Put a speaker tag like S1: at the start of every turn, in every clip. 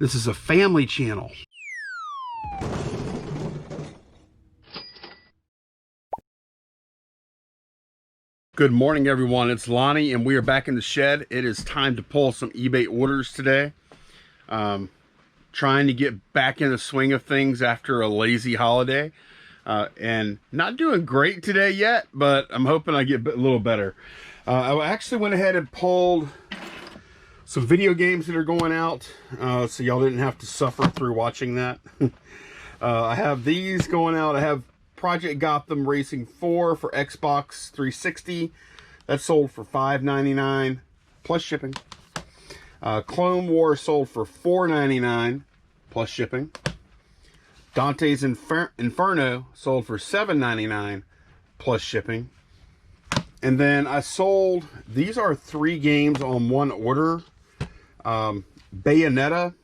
S1: This is a family channel. Good morning, everyone. It's Lonnie, and we are back in the shed. It is time to pull some eBay orders today. Trying to get back in the swing of things after a lazy holiday. And not doing great today yet, but I'm hoping I get a little better. I actually went ahead and pulled some video games that are going out, so y'all didn't have to suffer through watching that. I have these going out. I have Project Gotham Racing 4 for Xbox 360. That sold for $5.99 plus shipping. Clone Wars sold for $4.99 plus shipping. Dante's Inferno sold for $7.99 plus shipping. And then I sold, these are 3 games on one order. Bayonetta,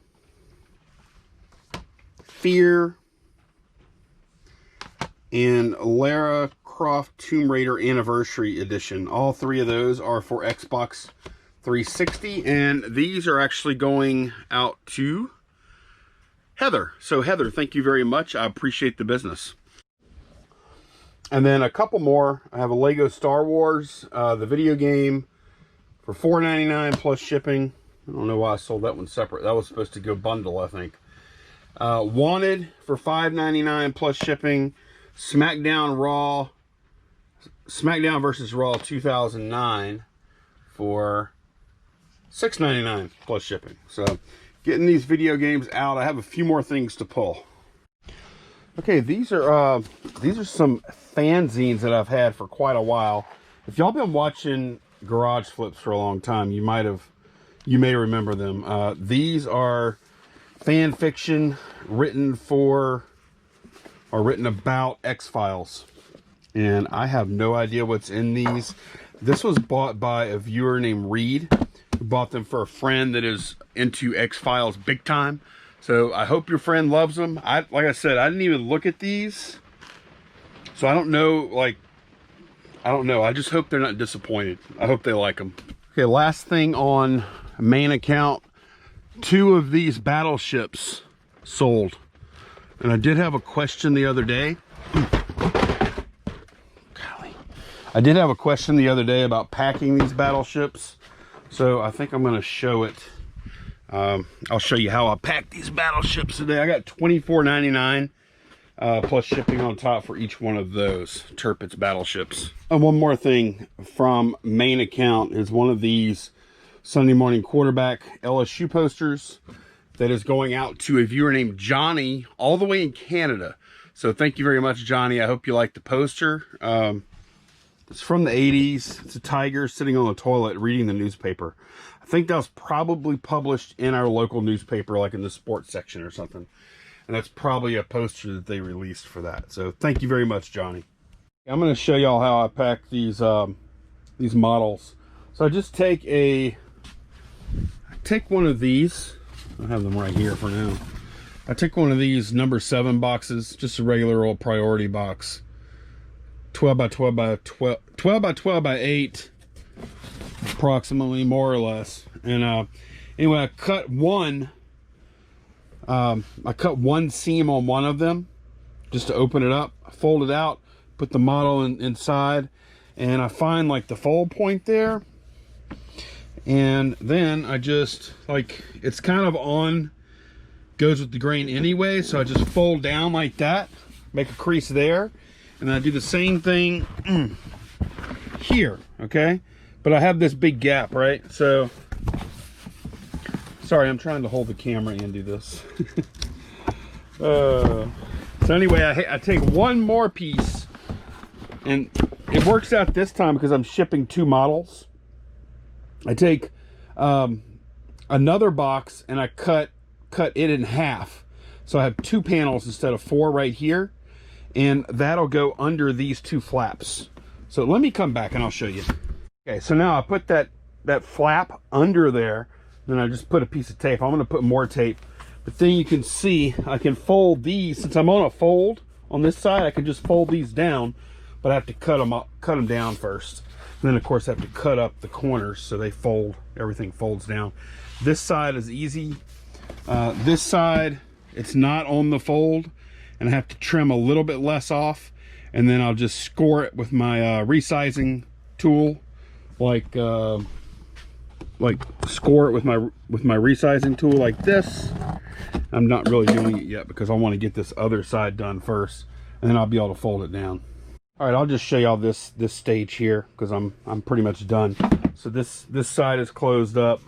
S1: Fear, and Lara Croft Tomb Raider Anniversary Edition. All 3 of those are for Xbox 360, and these are actually going out to Heather. So Heather, thank you very much. I appreciate the business. And then a couple more. I have a Lego Star Wars, the video game, for $4.99 plus shipping. I don't know why I sold that one separate. That was supposed to go bundle, I think. Wanted for $5.99 plus shipping. SmackDown vs. Raw 2009 for $6.99 plus shipping. So getting these video games out. I have a few more things to pull. Okay, these are some fanzines that I've had for quite a while. If y'all been watching Garage Flips for a long time, you may remember them. These are fan fiction written for or written about X-Files, and I have no idea what's in these. This was bought by a viewer named Reed, who bought them for a friend that is into X-Files big time. So I hope your friend loves them. Like I said, I didn't even look at these, so I don't know. I don't know. I just hope they're not disappointed. I hope they like them. Okay, last thing on main account, 2 of these battleships sold. And I did have a question the other day. Golly. I did have a question the other day about packing these battleships. So I think I'm going to show it. I'll show you how I pack these battleships today. I got $24.99 plus shipping on top for each one of those Tirpitz battleships. And one more thing from main account is one of these Sunday morning quarterback LSU posters that is going out to a viewer named Johnny all the way in Canada. So thank you very much, Johnny. I hope you like the poster. It's from the 80s. It's a tiger sitting on the toilet reading the newspaper. I think that was probably published in our local newspaper, like in the sports section or something. And that's probably a poster that they released for that. So thank you very much, Johnny. I'm going to show y'all how I pack these models. So I just take one of these. I have them right here for now. I take one of these number 7 boxes, just a regular old priority box. 12 by 12 by 12 by 12 by 8 approximately, more or less. And anyway, I cut one seam on one of them just to open it up. I fold it out, put the model inside, and I find like the fold point there. And then I just, like, it's kind of goes with the grain anyway, so I just fold down like that, make a crease there, and then I do the same thing here, okay? But I have this big gap, right? So, sorry, I'm trying to hold the camera and do this. So anyway, I take one more piece, and it works out this time because I'm shipping 2 models. I take another box and I cut it in half. So I have 2 panels instead of 4 right here. And that'll go under these 2 flaps. So let me come back and I'll show you. Okay, so now I put that flap under there. Then I just put a piece of tape. I'm going to put more tape. But then you can see I can fold these. Since I'm on a fold on this side, I can just fold these down. But I have to cut them down first. And then of course I have to cut up the corners so they fold, everything folds down. This side is easy. This side, it's not on the fold, and I have to trim a little bit less off, and then I'll just score it with my resizing tool, like score it with my resizing tool like this. I'm not really doing it yet because I want to get this other side done first, and then I'll be able to fold it down. All right, I'll just show y'all this stage here because I'm pretty much done. So this side is closed up.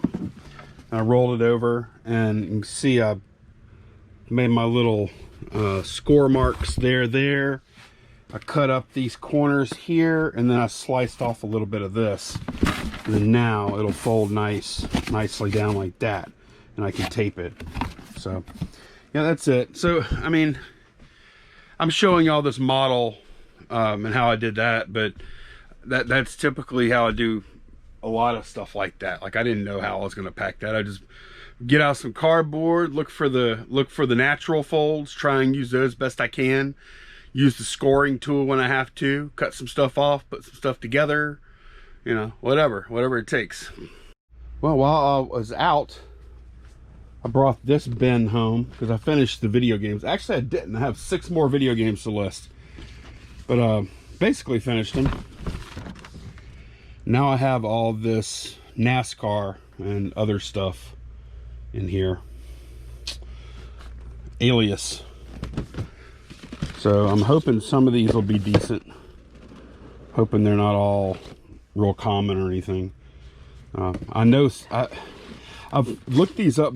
S1: I rolled it over, and you can see I made my little score marks there. I cut up these corners here, and then I sliced off a little bit of this. And then now it'll fold nicely down like that, and I can tape it. So yeah, that's it. So I mean, I'm showing y'all this model and how I did that, but that's typically how I do a lot of stuff like that. Like, I didn't know how I was going to pack that. I just get out some cardboard, look for the natural folds, try and use those best I can, use the scoring tool when I have to, cut some stuff off, put some stuff together, you know, whatever it takes. Well, while I was out, I brought this bin home because I finished the video games. Actually, I didn't. I have 6 more video games to list, but basically finished them. Now I have all this NASCAR and other stuff in here. Alias. So I'm hoping some of these will be decent. Hoping they're not all real common or anything. I know I've looked these up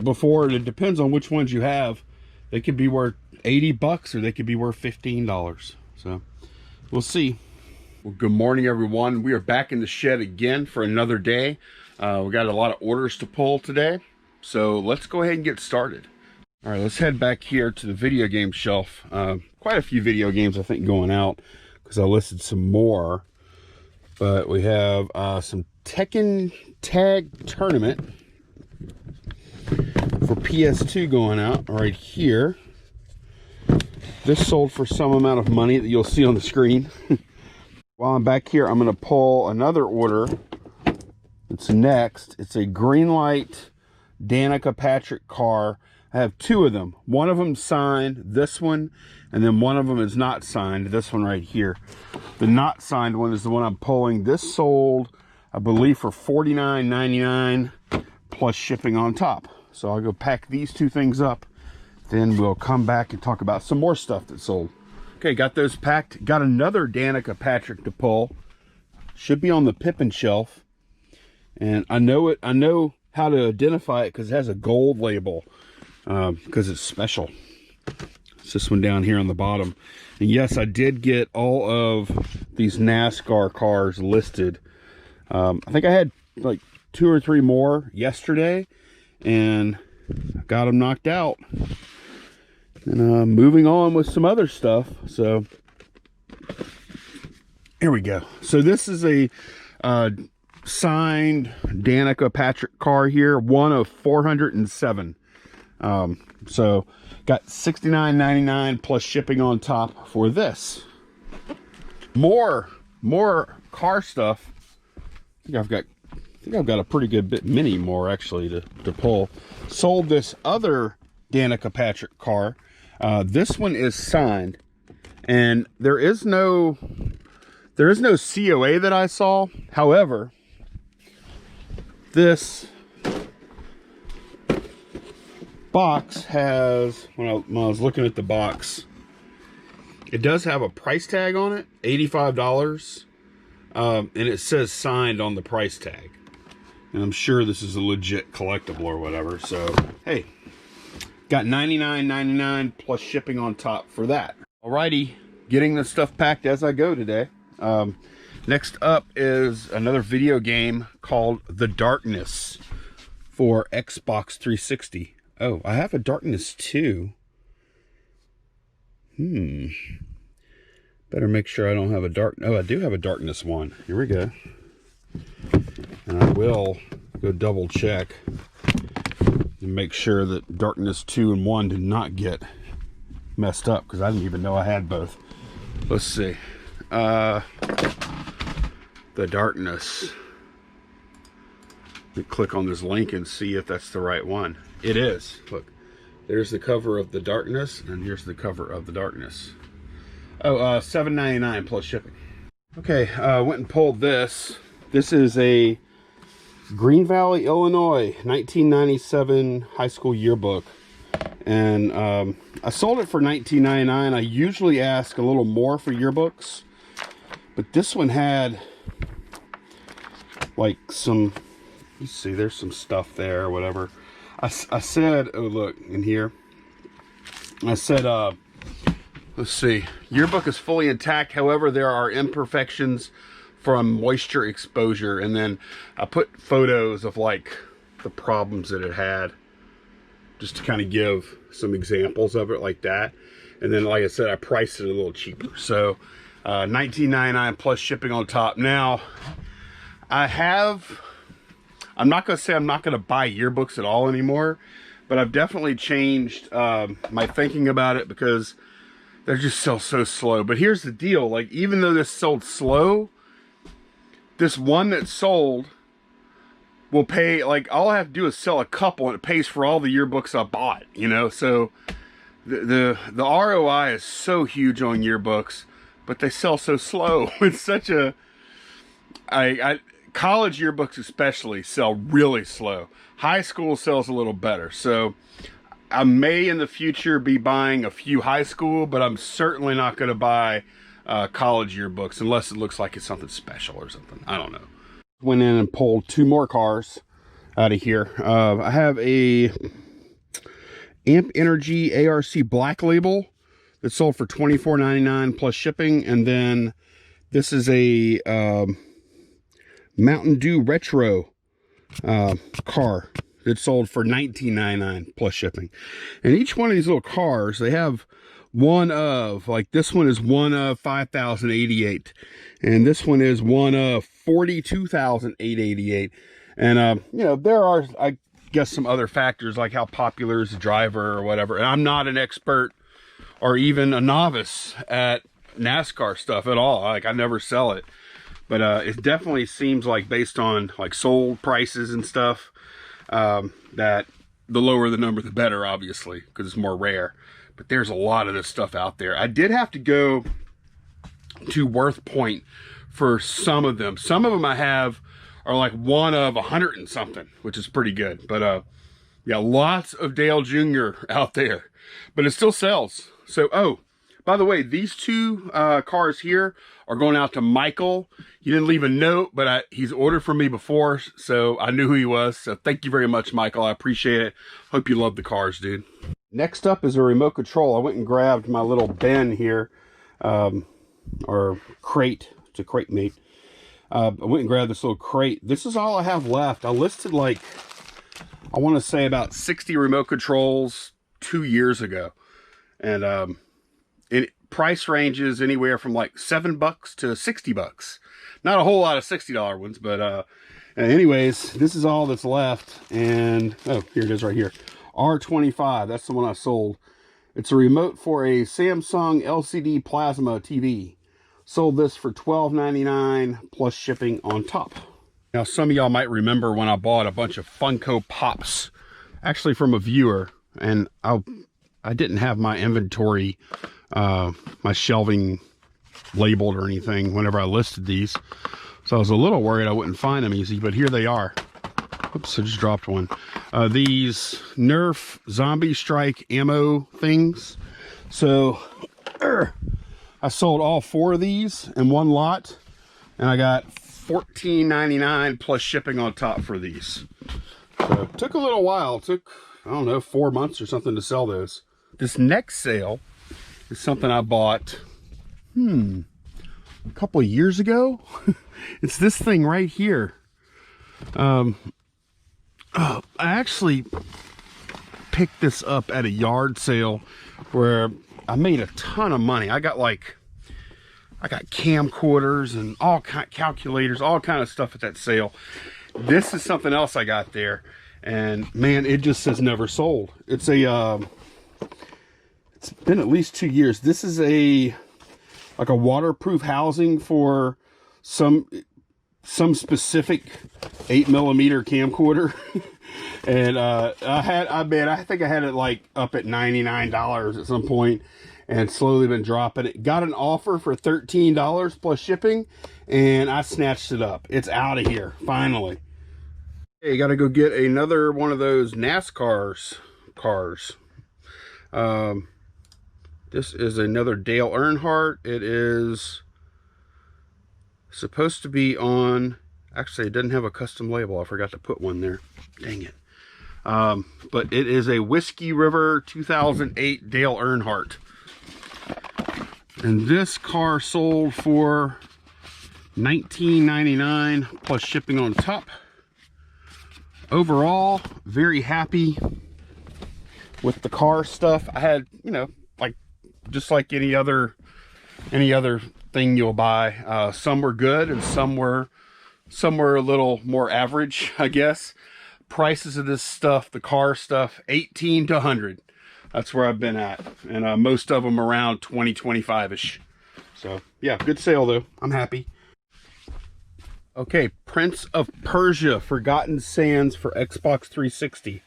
S1: before, and it depends on which ones you have. They could be worth 80 bucks or they could be worth $15. So we'll see. Well, good morning, everyone. We are back in the shed again for another day. We got a lot of orders to pull today, so let's go ahead and get started. All right, let's head back here to the video game shelf. Quite a few video games, I think, going out because I listed some more. But we have some Tekken Tag Tournament for PS2 going out right here. This sold for some amount of money that you'll see on the screen. While I'm back here, I'm going to pull another order. It's next. It's a Greenlight Danica Patrick car. I have 2 of them. One of them signed, this one, and then one of them is not signed, this one right here. The not signed one is the one I'm pulling. This sold, I believe, for $49.99 plus shipping on top. So I'll go pack these 2 things up. Then we'll come back and talk about some more stuff that sold. Okay, got those packed. Got another Danica Patrick to pull. Should be on the Pippin shelf. And I know how to identify it because it has a gold label. Because it's special. It's this one down here on the bottom. And yes, I did get all of these NASCAR cars listed. I think I had like 2 or 3 more yesterday, and I got them knocked out. And moving on with some other stuff. So here we go. So this is a signed Danica Patrick car here, one of 407. So got $69.99 plus shipping on top for this. More car stuff. I think I've got a pretty good bit, many more actually to pull. Sold this other Danica Patrick car. This one is signed, and there is no COA that I saw. However, this box has, when I was looking at the box, it does have a price tag on it, $85, and it says signed on the price tag. And I'm sure this is a legit collectible or whatever. So hey, got $99.99 plus shipping on top for that. Alrighty, getting this stuff packed as I go today. Next up is another video game called The Darkness for Xbox 360. Oh, I have a Darkness 2. Better make sure I don't have a dark... Oh, I do have a Darkness 1. Here we go. And I will go double check and make sure that Darkness 2 and 1 did not get messed up, because I didn't even know I had both. Let's see. The Darkness. Let me click on this link and see if that's the right one. it is. Look, there's the cover of the darkness, and here's the cover of the darkness. Oh, $7.99 plus shipping. Okay, went and pulled this. This is a Green Valley, Illinois, 1997 high school yearbook. And I sold it for $19.99. I usually ask a little more for yearbooks, but this one had like some, you see, there's some stuff there or whatever. I said, oh look, in here, I said, let's see, yearbook is fully intact. However, there are imperfections from moisture exposure. And then I put photos of like the problems that it had, just to kind of give some examples of it like that. And then, like I said, I priced it a little cheaper. So $19.99 plus shipping on top. Now, I'm not going to say I'm not going to buy yearbooks at all anymore, but I've definitely changed my thinking about it because they're just so slow. But here's the deal. Like, even though this sold slow, this one that sold will pay, like, all I have to do is sell a couple and it pays for all the yearbooks I bought, you know? So the ROI is so huge on yearbooks, but they sell so slow. It's such a, college yearbooks especially sell really slow. High school sells a little better. So I may in the future be buying a few high school, but I'm certainly not going to buy college yearbooks unless it looks like it's something special or something. I don't know. Went in and pulled two more cars out of here. I have a Amp Energy ARC Black Label that sold for $24.99 plus shipping, and then this is a Mountain Dew Retro car that sold for $19.99 plus shipping. And each one of these little cars, they have one of, like this one is one of 5,088, and this one is one of 42,888. And you know, there are, I guess, some other factors like how popular is the driver or whatever. And I'm not an expert or even a novice at NASCAR stuff at all. Like, I never sell it, but it definitely seems like, based on like sold prices and stuff, that the lower the number the better, obviously, because it's more rare. But there's a lot of this stuff out there. I did have to go to Worth Point for some of them. Some of them I have are like one of 100 and something, which is pretty good. But yeah, lots of Dale Jr. out there, but it still sells. So, oh, by the way, these two cars here are going out to Michael. He didn't leave a note, but he's ordered from me before, so I knew who he was. So thank you very much, Michael. I appreciate it. Hope you love the cars, dude. Next up is a remote control. I went and grabbed my little bin here, or crate. It's a crate mate. I went and grabbed this little crate. This is all I have left. I listed, like, I want to say about 60 remote controls 2 years ago. And price ranges anywhere from like $7 to $60. Not a whole lot of $60 ones, but anyways, this is all that's left. And oh, here it is right here. R25, that's the one I sold. It's a remote for a Samsung LCD plasma TV. Sold this for $12.99 plus shipping on top. Now, some of y'all might remember when I bought a bunch of Funko Pops, actually from a viewer, and I didn't have my inventory, my shelving labeled or anything whenever I listed these. So I was a little worried I wouldn't find them easy, but here they are. Oops, I just dropped one. These Nerf Zombie Strike ammo things. So I sold all 4 of these in one lot, and I got $14.99 plus shipping on top for these. So it took a little while. It took, I don't know, 4 months or something to sell those. This next sale is something I bought, a couple of years ago. It's this thing right here. I actually picked this up at a yard sale where I made a ton of money. I got camcorders and all kind calculators, all kind of stuff at that sale. This is something else I got there, and man, it just says never sold. It's a it's been at least 2 years. This is like a waterproof housing for some some specific 8mm camcorder. And I think I had it like up at $99 at some point, and slowly been dropping it. Got an offer for $13 plus shipping, and I snatched it up. It's out of here finally. Hey, got to go get another one of those NASCAR cars. This is another Dale Earnhardt. It is supposed to be on, actually it doesn't have a custom label. I forgot to put one there. Dang it. But it is a Whiskey River 2008 Dale Earnhardt. And this car sold for $19.99 plus shipping on top. Overall, very happy with the car stuff. I had, you know, like just like any other thing you'll buy. Some were good and some were a little more average, I guess. Prices of this stuff, the car stuff, 18 to 100. That's where I've been at, and most of them around 20, 25-ish. So yeah, good sale though. I'm happy. Okay, Prince of Persia: Forgotten Sands for Xbox 360.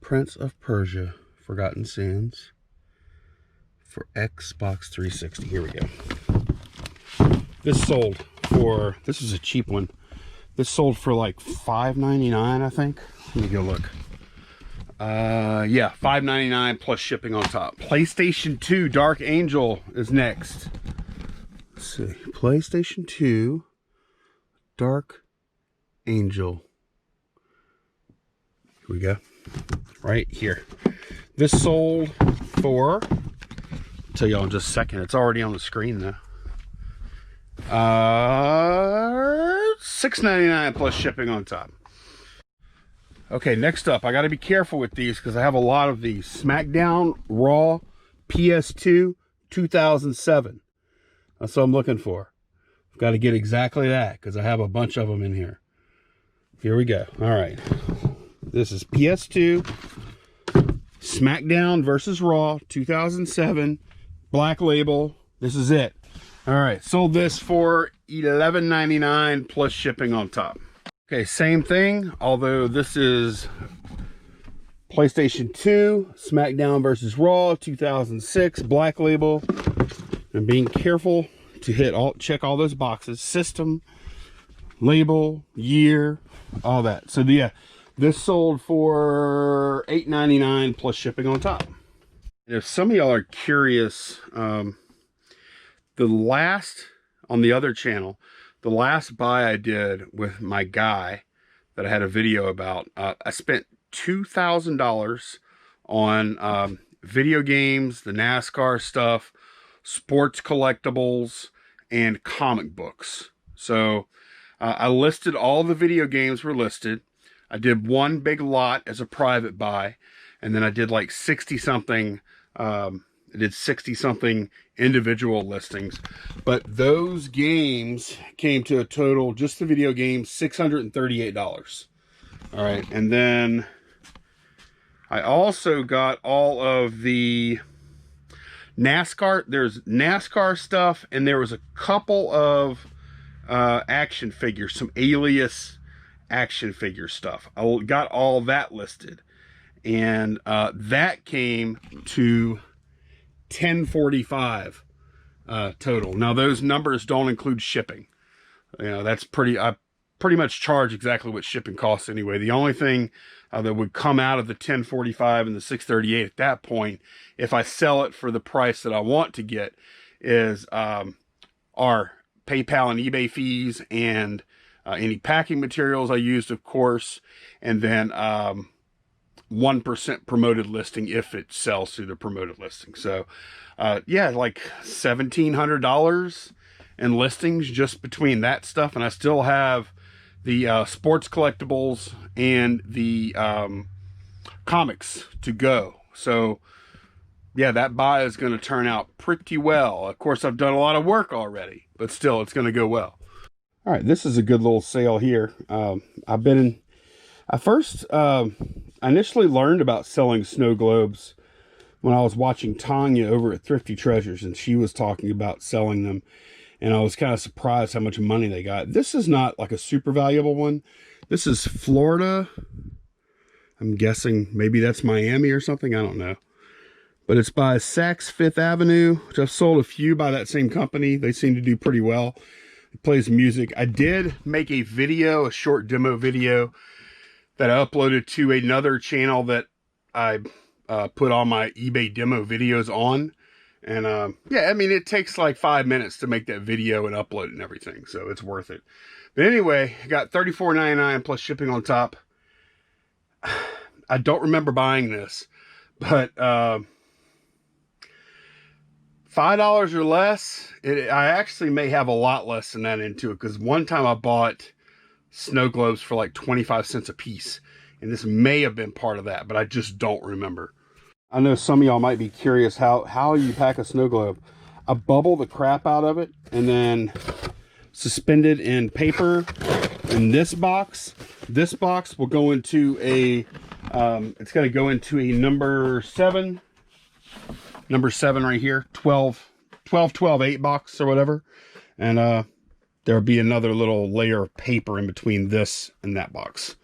S1: Prince of Persia: Forgotten Sands for Xbox 360. Here we go. This sold for, this is a cheap one. This sold for like $5.99, I think. Let me go look. Yeah, $5.99 plus shipping on top. PlayStation 2 Dark Angel is next. Let's see. PlayStation 2 Dark Angel. Here we go. Right here. This sold for, I'll tell y'all in just a second. It's already on the screen though. $6.99 plus shipping on top. Okay, next up, I got to be careful with these because I have a lot of these. SmackDown Raw PS2 2007. That's what I'm looking for. I've got to get exactly that because I have a bunch of them in here. Here we go. All right. This is PS2 SmackDown versus Raw 2007. Black label. This is it. All right. Sold this for $11.99 plus shipping on top. Okay, same thing, although this is PlayStation 2, SmackDown vs. Raw, 2006, Black Label. And being careful to check all those boxes, system, label, year, all that. So yeah, this sold for $8.99 plus shipping on top. And if some of y'all are curious, the last, on the other channel, the last buy I did with my guy that I had a video about, I spent $2,000 on video games, the NASCAR stuff, sports collectibles, and comic books. So I listed all the video games were listed. I did one big lot as a private buy, and then I did like 60-something individual listings. But those games came to a total, just the video games, $638. All right, and then I also got all of the NASCAR. There's NASCAR stuff, and there was a couple of action figures, some Alias action figure stuff. I got all that listed, and that came to $10.45 total. Now those numbers don't include shipping. You know, that's I pretty much charge exactly what shipping costs anyway. The only thing that would come out of the $10.45 and the $638 at that point, if I sell it for the price that I want to get, is our PayPal and eBay fees and any packing materials I used, of course, and then 1% promoted listing if it sells through the promoted listing. So yeah, like $1,700 in listings just between that stuff, and I still have the sports collectibles and the comics to go. So yeah, that buy is going to turn out pretty well. Of course, I've done a lot of work already, but still, it's going to go well. All right, this is a good little sale here. I initially learned about selling snow globes when I was watching Tanya over at Thrifty Treasures, and she was talking about selling them. and I was kind of surprised how much money they got. This is not like a super valuable one. This is Florida. I'm guessing maybe that's Miami or something. I don't know. But it's by Saks Fifth Avenue, which I've sold a few by that same company. They seem to do pretty well. It plays music. I did make a video, a short demo video that I uploaded to another channel that I put all my eBay demo videos on. And yeah, I mean, it takes like 5 minutes to make that video and upload it and everything. So it's worth it. But anyway, I got $34.99 plus shipping on top. I don't remember buying this, but $5 or less. I actually may have a lot less than that into it, because one time I bought snow globes for like 25 cents a piece, and this may have been part of that, but I just don't remember. I know some of y'all might be curious how you pack a snow globe. I bubble the crap out of it and then suspend it in paper in this box. This box will go into a it's going to go into a number 7 right here, 12 8 box or whatever, and there'll be another little layer of paper in between this and that box.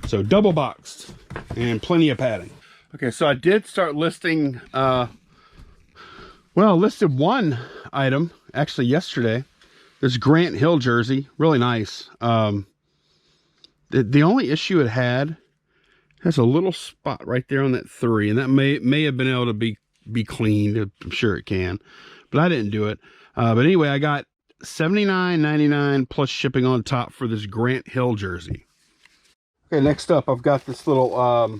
S1: So double boxed and plenty of padding. Okay, so I did start listing, listed one item actually yesterday. This Grant Hill jersey, really nice. The only issue it has a little spot right there on that 3, and that may have been able to be cleaned. I'm sure it can, but I didn't do it. But anyway, I got $79.99 plus shipping on top for this Grant Hill jersey. Okay, next up, I've got this little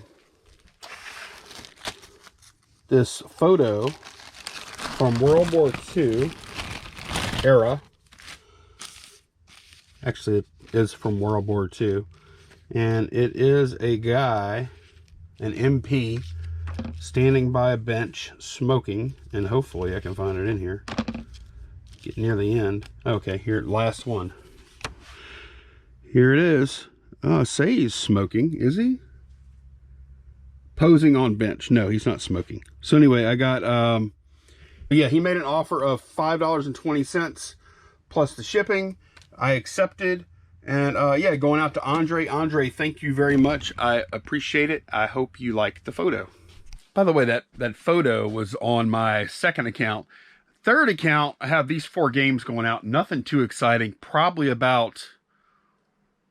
S1: this photo from World War II era. Actually, it is from World War II, and it is a guy, an MP, standing by a bench smoking, and hopefully I can find it in here. Get near the end. Okay, here, last one. Here it is. Oh, say he's smoking. Is he? Posing on bench. No, he's not smoking. So anyway, I got, yeah, he made an offer of $5.20 plus the shipping. I accepted. And yeah, going out to Andre. Andre, thank you very much. I appreciate it. I hope you liked the photo. By the way, that photo was on my second account. Third account, I have these 4 games going out. Nothing too exciting. Probably about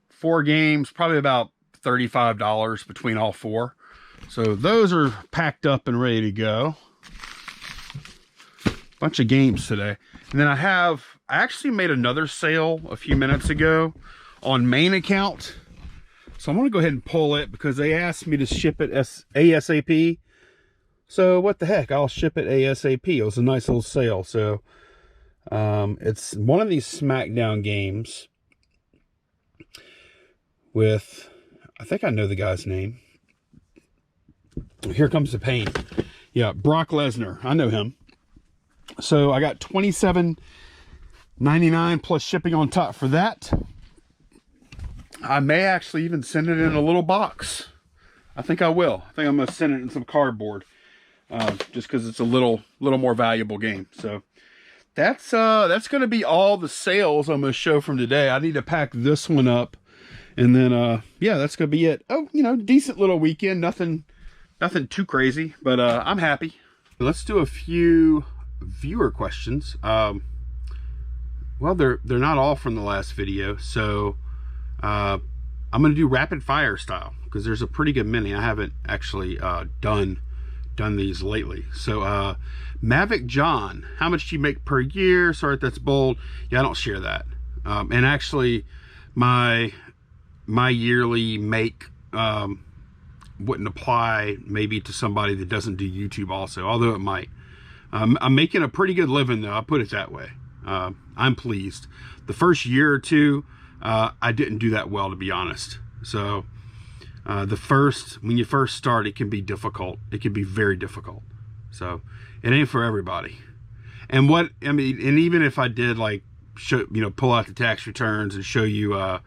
S1: 4 games, probably about $35 between all 4. So those are packed up and ready to go. Bunch of games today. And then I actually made another sale a few minutes ago on main account. So I'm going to go ahead and pull it because they asked me to ship it ASAP. So what the heck, I'll ship it ASAP. It was a nice little sale. So it's one of these SmackDown games with, I think I know the guy's name. Here comes the pain. Yeah, Brock Lesnar. I know him. So I got $27.99 plus shipping on top for that. I may actually even send it in a little box. I think I will. I think I'm going to send it in some cardboard. Just because it's a little more valuable game. So that's going to be all the sales I'm going to show from today. I need to pack this one up. And then, yeah, that's going to be it. Oh, you know, decent little weekend. Nothing too crazy, but I'm happy. Let's do a few viewer questions. Well, they're not all from the last video, so I'm going to do rapid fire style because there's a pretty good many. I haven't actually done these lately. So Mavic John, how much do you make per year? Sorry if that's bold. Yeah, I don't share that. And actually my yearly make wouldn't apply maybe to somebody that doesn't do YouTube also, although it might. I'm making a pretty good living though, I'll put it that way. I'm pleased. The first year or two, I didn't do that well, to be honest. So when you first start, it can be difficult. It can be very difficult. So it ain't for everybody. And and even if I did like pull out the tax returns and show you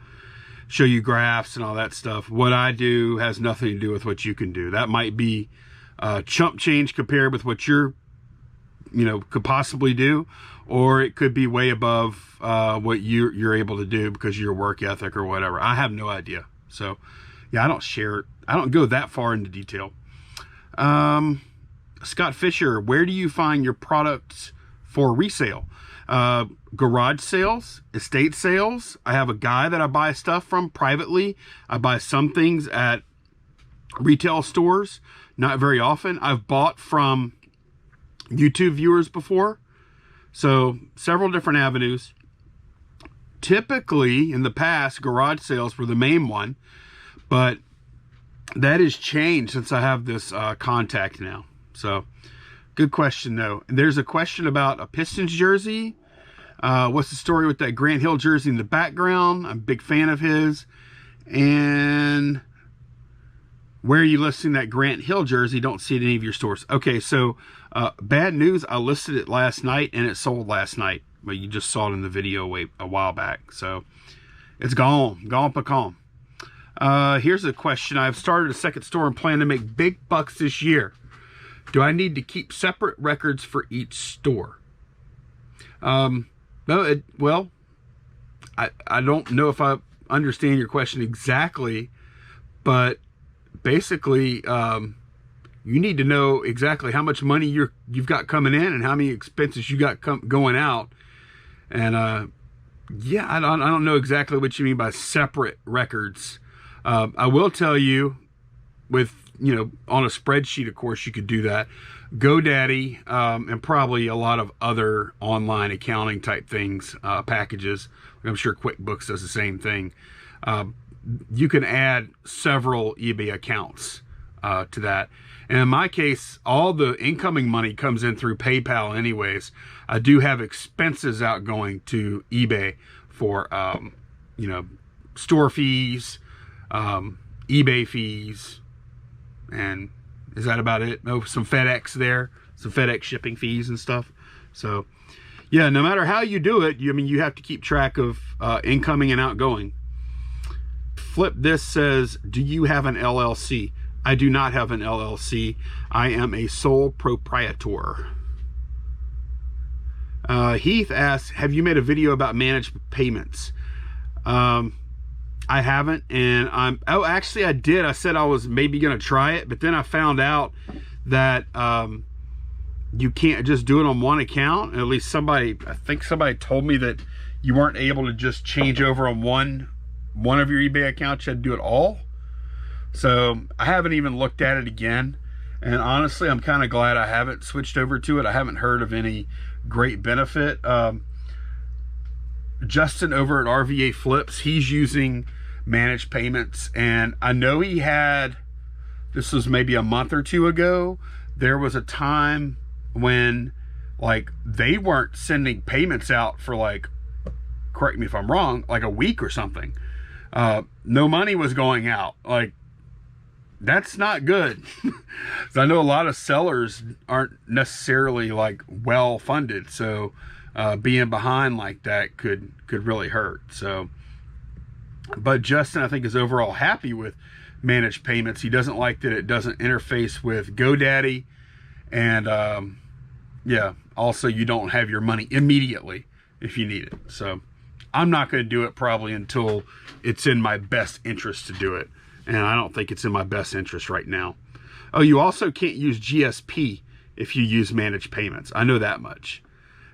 S1: graphs and all that stuff, what I do has nothing to do with what you can do. That might be chump change compared with what you're could possibly do, or it could be way above what you're able to do because of your work ethic or whatever. I have no idea. So yeah, I don't go that far into detail. Scott Fisher, where do you find your products for resale? Garage sales, estate sales. I have a guy that I buy stuff from privately. I buy some things at retail stores, not very often. I've bought from YouTube viewers before. So several different avenues. Typically in the past, garage sales were the main one, but that has changed since I have this contact now. So good question though. And there's a question about a Pistons jersey. What's the story with that Grant Hill jersey in the background? I'm a big fan of his. And where are you listing that Grant Hill jersey? Don't see it in any of your stores. Okay, so bad news. I listed it last night and it sold last night. But you just saw it in the video a while back. So it's gone pecan. Here's a question. I've started a second store and plan to make big bucks this year. Do I need to keep separate records for each store? Well, I don't know if I understand your question exactly, but basically, you need to know exactly how much money you've got coming in and how many expenses you got going out. And yeah, I don't know exactly what you mean by separate records. I will tell you, with on a spreadsheet, of course, you could do that. GoDaddy and probably a lot of other online accounting type things, packages. I'm sure QuickBooks does the same thing. You can add several eBay accounts to that. And in my case, all the incoming money comes in through PayPal anyways. I do have expenses outgoing to eBay for, store fees, eBay fees, and is that about it? No, some FedEx there, some FedEx shipping fees and stuff. So yeah, no matter how you do it, you have to keep track of incoming and outgoing. Flip This says, do you have an LLC? I do not have an LLC. I am a sole proprietor. Heath asks, have you made a video about managed payments? I haven't, and actually I did. I said I was maybe going to try it, but then I found out that you can't just do it on one account. At least I think somebody told me that you weren't able to just change over on one of your eBay accounts. You had to do it all. So I haven't even looked at it again. And honestly, I'm kind of glad I haven't switched over to it. I haven't heard of any great benefit. Justin over at RVA Flips, he's using managed payments, and I know he had, this was maybe a month or two ago, there was a time when like they weren't sending payments out for like, correct me if I'm wrong, like a week or something. No money was going out. Like, that's not good. I know a lot of sellers aren't necessarily like well funded, so being behind like that could really hurt. So, but Justin, I think, is overall happy with managed payments. He doesn't like that it doesn't interface with GoDaddy, and yeah, also you don't have your money immediately if you need it. So I'm not going to do it probably until it's in my best interest to do it, and I don't think it's in my best interest right now. Oh, you also can't use GSP if you use managed payments. I know that much.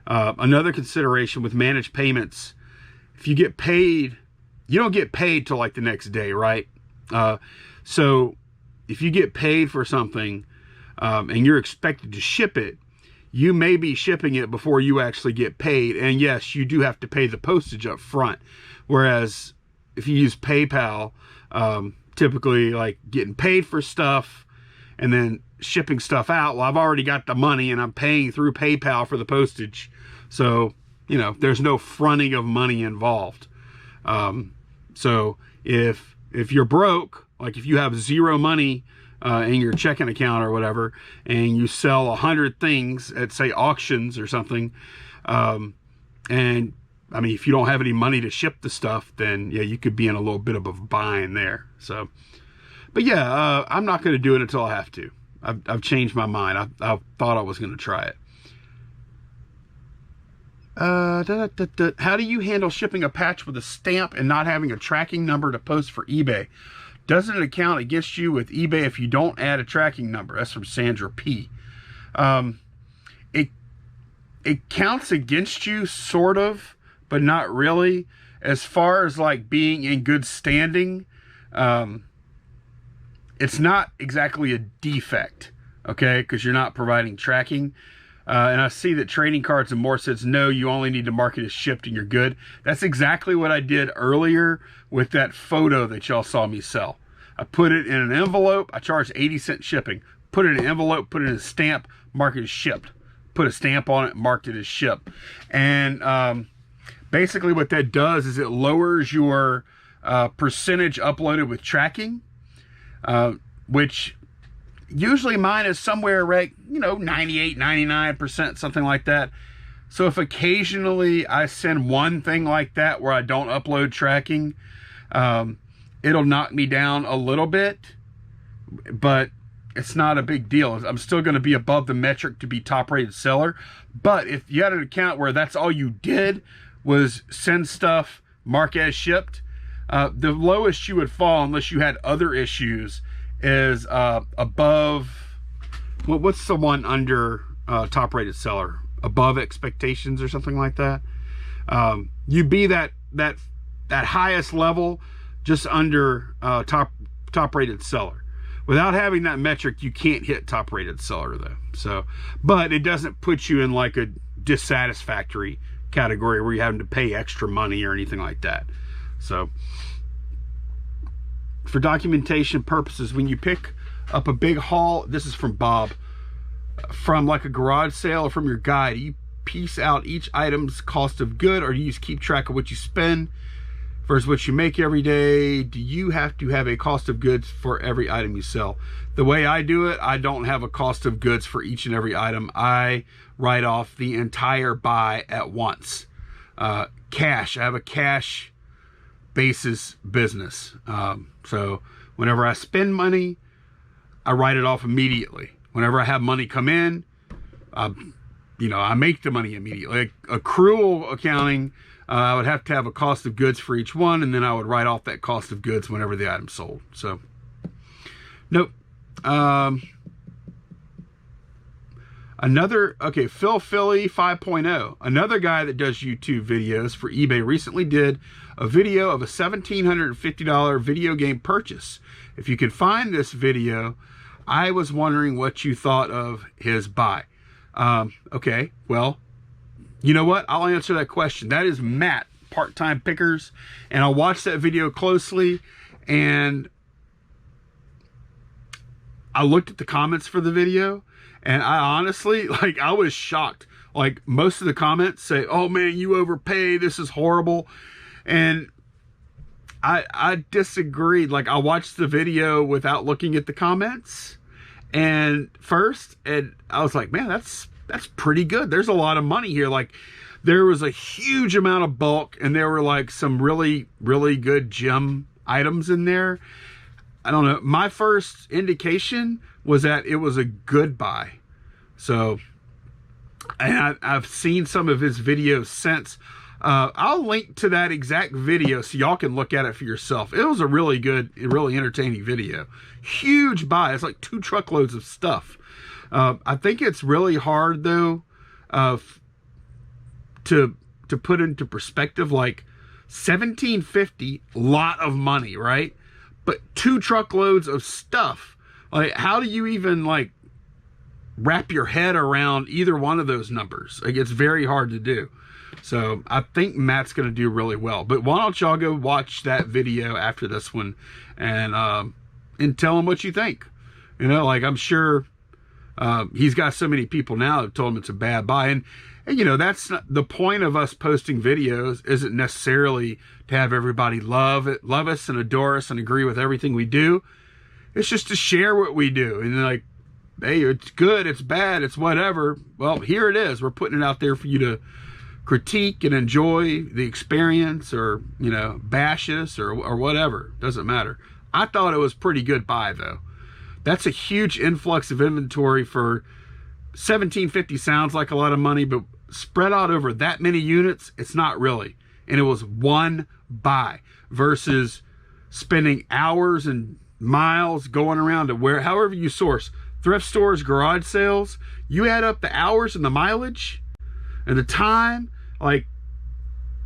S1: Another consideration with managed payments, if you get paid, you don't get paid till like the next day, right? So if you get paid for something and you're expected to ship it, you may be shipping it before you actually get paid. And yes, you do have to pay the postage up front. Whereas if you use PayPal, typically like getting paid for stuff and then shipping stuff out, well, I've already got the money and I'm paying through PayPal for the postage. So, there's no fronting of money involved. So if you're broke, like if you have zero money in your checking account or whatever, and you sell 100 things at, say, auctions or something, and I mean, if you don't have any money to ship the stuff, then yeah, you could be in a little bit of a bind there. So, but yeah, I'm not going to do it until I have to. I've changed my mind. I thought I was going to try it. How do you handle shipping a patch with a stamp and not having a tracking number to post for eBay? Doesn't it count against you with eBay if you don't add a tracking number? That's from Sandra P. It counts against you, sort of, but not really. As far as like being in good standing, it's not exactly a defect, okay? Because you're not providing tracking. And I see that Trading Cards and More says, no, you only need to mark it as shipped and you're good. That's exactly what I did earlier with that photo that y'all saw me sell. I put it in an envelope. I charged 80 cents shipping. Put it in an envelope, put it in a stamp, mark it as shipped. Put a stamp on it, marked it as shipped. And basically what that does is it lowers your percentage uploaded with tracking, which usually mine is somewhere right, 98, 99%, something like that. So if occasionally I send one thing like that where I don't upload tracking, it'll knock me down a little bit, but it's not a big deal. I'm still going to be above the metric to be top rated seller. But if you had an account where that's all you did was send stuff, mark as shipped, the lowest you would fall, unless you had other issues, is above, what's the one under top rated seller? Above expectations or something like that. You'd be that highest level just under top rated seller. Without having that metric, you can't hit top rated seller though. So, but it doesn't put you in like a dissatisfactory category where you're having to pay extra money or anything like that. So for documentation purposes, when you pick up a big haul, this is from Bob, from like a garage sale or from your guide, do you piece out each item's cost of good, or do you just keep track of what you spend versus what you make every day? Do you have to have a cost of goods for every item you sell? The way I do it, I don't have a cost of goods for each and every item. I write off the entire buy at once. Cash, I have a cash basis business. So whenever I spend money, I write it off immediately. Whenever I have money come in, I make the money immediately. Like accrual accounting, I would have to have a cost of goods for each one, and then I would write off that cost of goods whenever the item's sold. So, nope. Phil Philly 5.0, another guy that does YouTube videos for eBay, recently did a video of a $1,750 video game purchase. If you could find this video, I was wondering what you thought of his buy. Okay, well, you know what? I'll answer that question. That is Matt, Part-Time Pickers, and I watched that video closely, and I looked at the comments for the video, and I honestly, I was shocked. Like, most of the comments say, oh man, you overpay, this is horrible. And I disagreed. Like, I watched the video without looking at the comments and I was like, man, that's pretty good. There's a lot of money here. Like, there was a huge amount of bulk, and there were like some really, really good gem items in there. I don't know. My first indication was that it was a good buy. So, and I've seen some of his videos since. I'll link to that exact video so y'all can look at it for yourself. It was a really good, really entertaining video. Huge buy. It's like 2 truckloads of stuff. I think it's really hard though to put into perspective. Like, $1,750, lot of money, right? But 2 truckloads of stuff. Like, how do you even like wrap your head around either one of those numbers? Like, it's very hard to do. So I think Matt's going to do really well. But why don't y'all go watch that video after this one and tell him what you think. You know, like, I'm sure he's got so many people now that told him it's a bad buy. And you know, that's not the point of us posting videos. Isn't necessarily to have everybody love us and adore us and agree with everything we do. It's just to share what we do. And like, hey, it's good, it's bad, it's whatever. Well, here it is. We're putting it out there for you to critique and enjoy the experience, or, you know, bash us or whatever. Doesn't matter. I thought it was pretty good buy though. That's a huge influx of inventory for $1,750. Sounds like a lot of money, but spread out over that many units, it's not really. And it was one buy versus spending hours and miles going around to where, however you source, thrift stores, garage sales, you add up the hours and the mileage and the time, like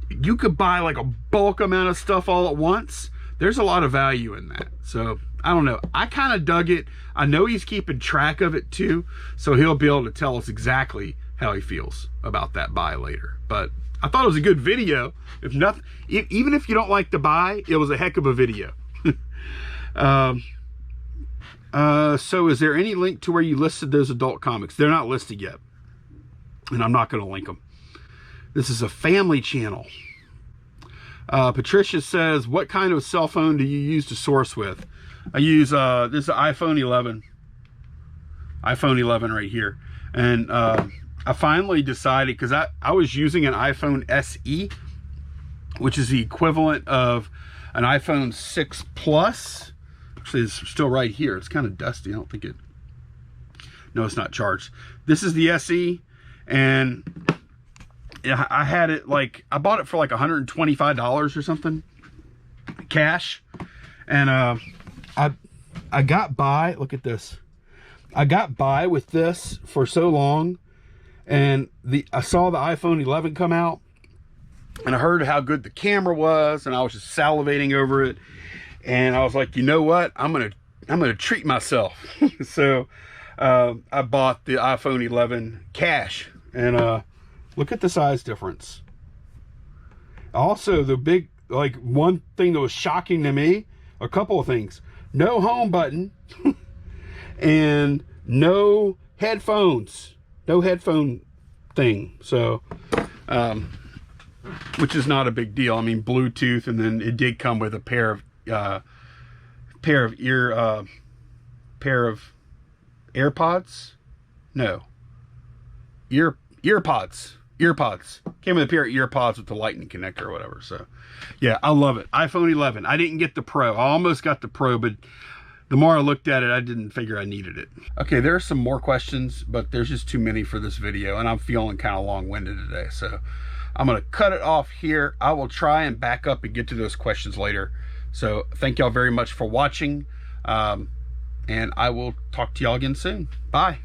S1: you could buy like a bulk amount of stuff all at once. There's a lot of value in that. So I don't know. I kind of dug it. I know he's keeping track of it too, so he'll be able to tell us exactly how he feels about that buy later. But I thought it was a good video. If nothing, even if you don't like the buy, it was a heck of a video. So is there any link to where you listed those adult comics? They're not listed yet, and I'm not going to link them. This is a family channel. Patricia says, what kind of cell phone do you use to source with? I use, this is an iPhone 11. iPhone 11 right here. And I finally decided, because I was using an iPhone SE, which is the equivalent of an iPhone 6 Plus. Actually, it's still right here. It's kind of dusty. I don't think it... No, it's not charged. This is the SE, and I had it like, I bought it for like $125 or something, cash. And I got by, look at this. I got by with this for so long, and I saw the iPhone 11 come out, and I heard how good the camera was, and I was just salivating over it. And I was like, you know what? I'm gonna treat myself. So I bought the iPhone 11 cash, and look at the size difference. Also, the big, like, one thing that was shocking to me, a couple of things. No home button and no headphones. No headphone thing. So, which is not a big deal. I mean, Bluetooth, and then it did come with a pair of AirPods. No. Earpods. Came with a pair of earpods with the lightning connector or whatever. So yeah, I love it. iPhone 11. I didn't get the Pro. I almost got the Pro, but the more I looked at it, I didn't figure I needed it. Okay, there are some more questions, but there's just too many for this video, and I'm feeling kind of long-winded today. So I'm going to cut it off here. I will try and back up and get to those questions later. So thank y'all very much for watching. And I will talk to y'all again soon. Bye.